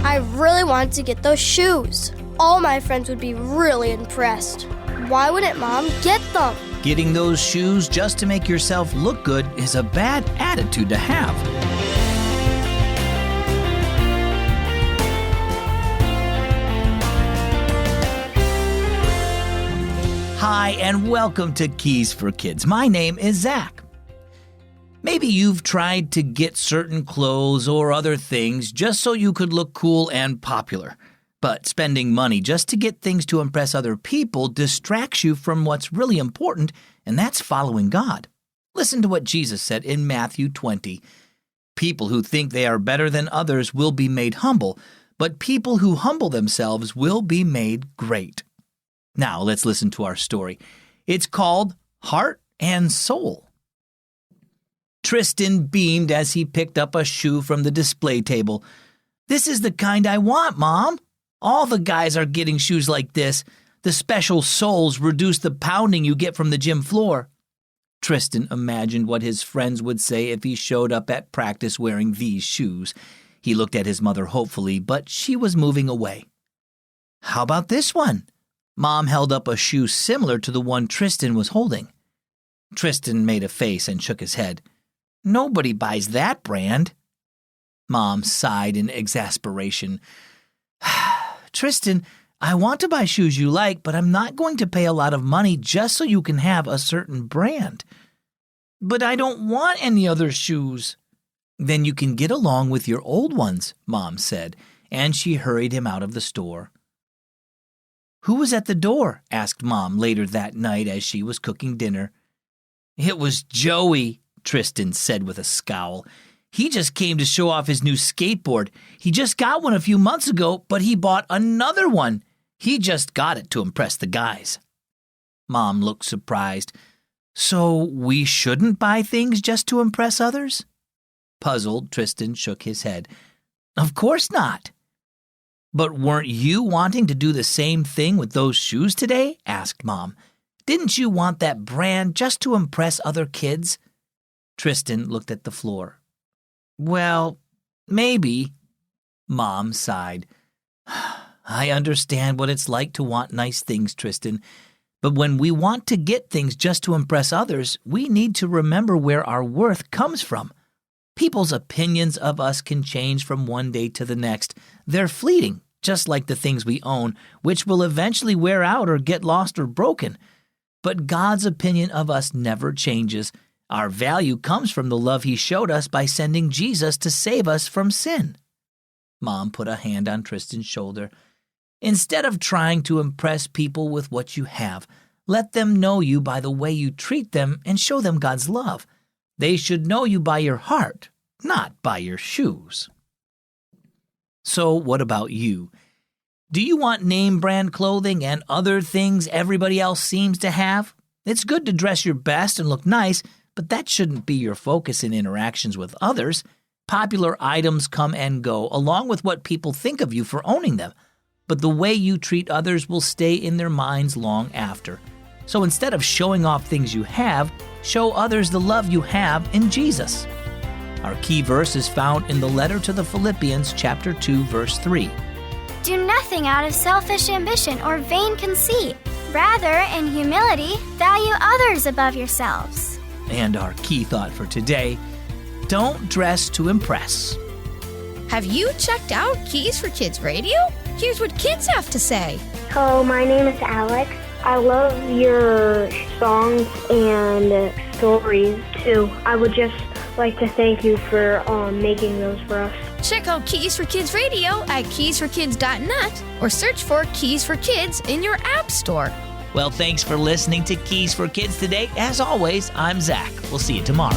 I really wanted to get those shoes. All my friends would be really impressed. Why wouldn't Mom get them? Getting those shoes just to make yourself look good is a bad attitude to have. Hi, and welcome to Keys for Kids. My name is Zach. Maybe you've tried to get certain clothes or other things just so you could look cool and popular. But spending money just to get things to impress other people distracts you from what's really important, and that's following God. Listen to what Jesus said in Matthew 20. People who think they are better than others will be made humble, but people who humble themselves will be made great. Now let's listen to our story. It's called Heart and Soul. Tristan beamed as he picked up a shoe from the display table. "This is the kind I want, Mom. All the guys are getting shoes like this. The special soles reduce the pounding you get from the gym floor." Tristan imagined what his friends would say if he showed up at practice wearing these shoes. He looked at his mother hopefully, but she was moving away. "How about this one?" Mom held up a shoe similar to the one Tristan was holding. Tristan made a face and shook his head. "Nobody buys that brand." Mom sighed in exasperation. "Tristan, I want to buy shoes you like, but I'm not going to pay a lot of money just so you can have a certain brand." "But I don't want any other shoes." "Then you can get along with your old ones," Mom said, and she hurried him out of the store. "Who was at the door?" asked Mom later that night as she was cooking dinner. "It was Joey," Tristan said with a scowl. "He just came to show off his new skateboard. He just got one a few months ago, but he bought another one. He just got it to impress the guys." Mom looked surprised. "So we shouldn't buy things just to impress others?" Puzzled, Tristan shook his head. "Of course not." "But weren't you wanting to do the same thing with those shoes today?" asked Mom. "Didn't you want that brand just to impress other kids?" Tristan looked at the floor. "Well, maybe." Mom sighed. "I understand what it's like to want nice things, Tristan. But when we want to get things just to impress others, we need to remember where our worth comes from. People's opinions of us can change from one day to the next. They're fleeting, just like the things we own, which will eventually wear out or get lost or broken. But God's opinion of us never changes. Our value comes from the love He showed us by sending Jesus to save us from sin." Mom put a hand on Tristan's shoulder. "Instead of trying to impress people with what you have, let them know you by the way you treat them and show them God's love. They should know you by your heart, not by your shoes." So what about you? Do you want name brand clothing and other things everybody else seems to have? It's good to dress your best and look nice, but that shouldn't be your focus in interactions with others. Popular items come and go, along with what people think of you for owning them. But the way you treat others will stay in their minds long after. So instead of showing off things you have, show others the love you have in Jesus. Our key verse is found in the letter to the Philippians, chapter 2, verse 3. "Do nothing out of selfish ambition or vain conceit. Rather, in humility, value others above yourselves." And our key thought for today, don't dress to impress. Have you checked out Keys for Kids Radio? Here's what kids have to say. Hello, my name is Alex. I love your songs and stories too. I would just like to thank you for making those for us. Check out Keys for Kids Radio at keysforkids.net or search for Keys for Kids in your app store. Well, thanks for listening to Keys for Kids today. As always, I'm Zach. We'll see you tomorrow.